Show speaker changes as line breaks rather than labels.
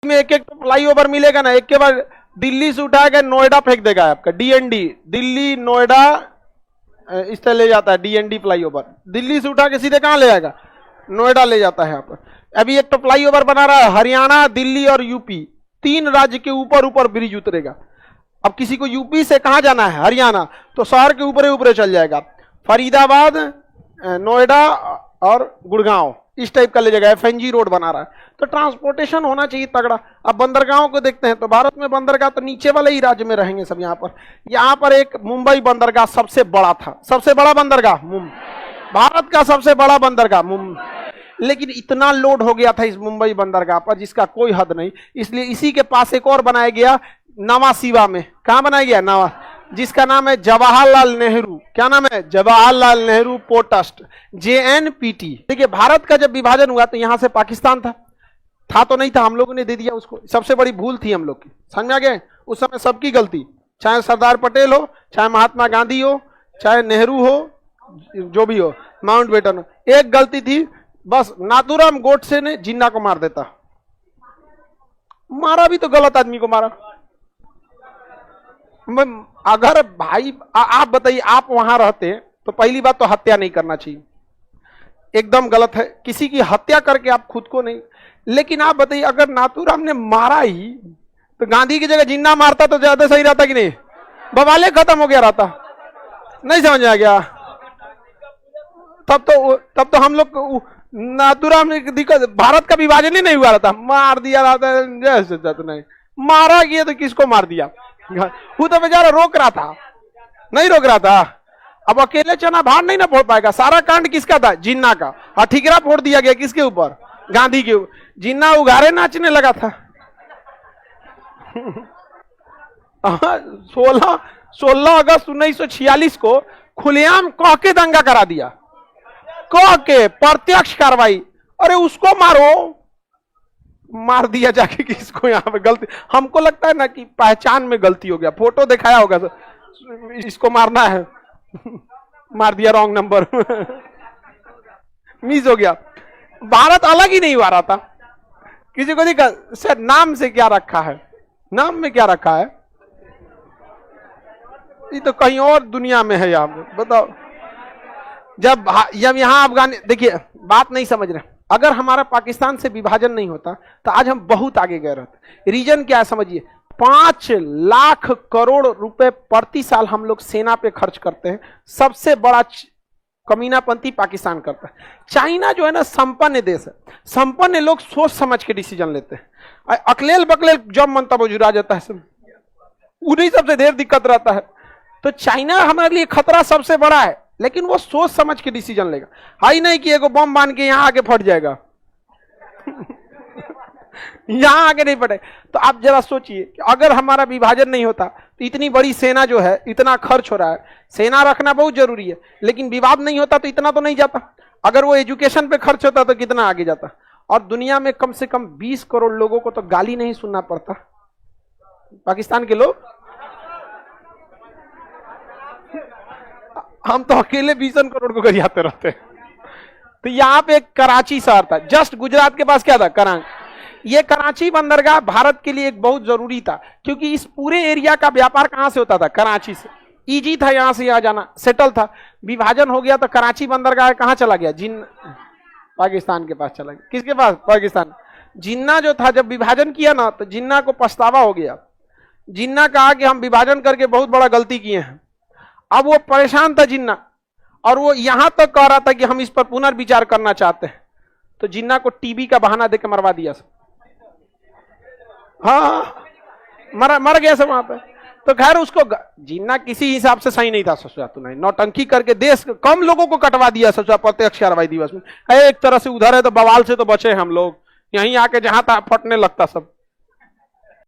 में एक एक फ्लाईओवर मिलेगा ना, एक के बाद दिल्ली से उठाएगा नोएडा फेंक देगा आपका, डीएनडी, दिल्ली नोएडा इस तरह ले जाता है डीएनडी फ्लाईओवर, दिल्ली से उठा के सीधे कहां ले आएगा, नोएडा ले जाता है यहाँ पर। अभी एक तो फ्लाईओवर बना रहा है हरियाणा, दिल्ली और यूपी, 3 राज्य के ऊपर ऊपर ब्रिज उतरेगा। अब किसी को यूपी से कहां जाना है, हरियाणा, तो शहर के ऊपर ऊपर चल जाएगा, फरीदाबाद, नोएडा और गुड़गांव, इस टाइप का ले जाएगा। एफएनजी रोड बना रहा है, तो ट्रांसपोर्टेशन होना चाहिए तगड़ा। अब बंदरगाहों को देखते हैं तो भारत में बंदरगाह तो नीचे वाले ही राज्य में रहेंगे सब। यहाँ पर एक मुंबई बंदरगाह सबसे बड़ा था, सबसे बड़ा बंदरगाह भारत का सबसे बड़ा बंदरगाह मुंबई, लेकिन इतना लोड हो गया था इस मुंबई बंदरगाह पर जिसका कोई हद नहीं। इसलिए इसी के पास एक और बनाया गया नवा शिवा में, कहां बनाया गया नवा, जिसका नाम है जवाहरलाल नेहरू। क्या नाम है, Jawaharlal Nehru port trust, JNPT। देखिए भारत का जब विभाजन हुआ तो यहां से पाकिस्तान था तो नहीं था, हम लोगों ने दे दिया उसको। सबसे बड़ी भूल थी हम लोग की, समझ में आ गया। उस समय सबकी गलती, चाहे सरदार पटेल हो, चाहे महात्मा गांधी हो, चाहे नेहरू हो, जो भी हो, माउंटबेटन हो, एक गलती थी बस, नाथूराम गोडसे ने जिन्ना को मार देता। मारा भी तो गलत आदमी को मारा। अगर भाई आप बताइए, आप वहां रहते तो पहली बात तो हत्या नहीं करना चाहिए, एकदम गलत है, किसी की हत्या करके आप खुद को नहीं। लेकिन आप बताइए अगर नाथूराम ने मारा ही तो गांधी की जगह जिन्ना मारता तो ज्यादा सही रहता कि नहीं, बवाले खत्म हो गया रहता। नहीं समझ आ गया, तब तो हम लोग नाथूराम ने दिक्कत, भारत का विभाजन ही नहीं हुआ रहता, मार दिया रहता जैसे नहीं मारा गया तो किसको मार दिया, वो तो बेचारा रोक रहा था, नहीं रोक रहा था। अब अकेले चना भार नहीं ना फोड़ पाएगा, सारा कांड किसका था, जिन्ना का, और ठिकरा फोड़ दिया गया किसके ऊपर, गांधी के ऊपर। जिन्ना उघारे नाचने लगा था। 16 अगस्त 1946 को खुलेआम कह के दंगा करा दिया, कह के प्रत्यक्ष कार्रवाई। अरे उसको मारो, मार दिया जाके किसको, यहाँ पे गलती, हमको लगता है ना कि पहचान में गलती हो गया, फोटो दिखाया होगा इसको मारना है, मार दिया रॉन्ग नंबर, मिस हो गया। भारत अलग ही नहीं हुआ रहा था, किसी को देखा सर नाम से क्या रखा है, नाम में क्या रखा है, ये तो कहीं और दुनिया में है। यहाँ बताओ, जब यहाँ अफगान, देखिए बात नहीं समझ रहे, अगर हमारा पाकिस्तान से विभाजन नहीं होता तो आज हम बहुत आगे गए रहते। रीजन क्या है समझिए, 5 लाख करोड़ रुपए प्रति साल हम लोग सेना पे खर्च करते हैं, सबसे बड़ा कमीनापंथी पाकिस्तान करता है। चाइना जो है ना संपन्न देश है, संपन्न लोग सोच समझ के डिसीजन लेते हैं, अकलेल बकलेल जब मन तब जुड़ा जाता है, उन्हीं सबसे ढेर दिक्कत रहता है। तो चाइना हमारे लिए खतरा सबसे बड़ा है, लेकिन वो सोच समझ के डिसीजन लेगा, हाई नहीं कि एगो बम बांध के यहां आके फट जाएगा यहां आगे नहीं फटे। तो आप जरा सोचिए कि अगर हमारा विभाजन नहीं होता तो इतनी बड़ी सेना जो है, इतना खर्च हो रहा है, सेना रखना बहुत जरूरी है, लेकिन विवाद नहीं होता तो इतना तो नहीं जाता। अगर वो एजुकेशन पे खर्च होता तो कितना आगे जाता। और दुनिया में कम से कम 20 करोड़ लोगों को तो गाली नहीं सुनना पड़ता, पाकिस्तान के लोग, हम तो अकेले 20 करोड़ को गरियाते रहते हैं। तो यहाँ पे कराची शहर था, जस्ट गुजरात के पास क्या था, कराची। ये कराची बंदरगाह भारत के लिए एक बहुत जरूरी था, क्योंकि इस पूरे एरिया का व्यापार कहां से होता था, कराची से। इजी था यहां से यहां जाना, सेटल था। विभाजन हो गया तो कराची बंदरगाह कहां चला गया, पाकिस्तान के पास चला गया। किसके पास, पाकिस्तान। जिन्ना जो था जब विभाजन किया ना तो जिन्ना को पछतावा हो गया, जिन्ना कहा कि हम विभाजन करके बहुत बड़ा गलती किए हैं। अब वो परेशान था जिन्ना, और वो यहां तक कह रहा था कि हम इस पर पुनर्विचार करना चाहते हैं। तो जिन्ना को टीबी का बहाना देकर मरवा दिया सब, हाँ मर गया सब वहां पे। तो खैर उसको जिन्ना किसी हिसाब से सही नहीं था, सोचा तू नहीं, नौटंकी करके देश कम लोगों को कटवा दिया, सोचा प्रत्यक्ष कार्रवाई दिवस में। एक तरह से उधर है तो बवाल से तो बचे हम लोग, यहीं आके जहां था फटने लगता सब।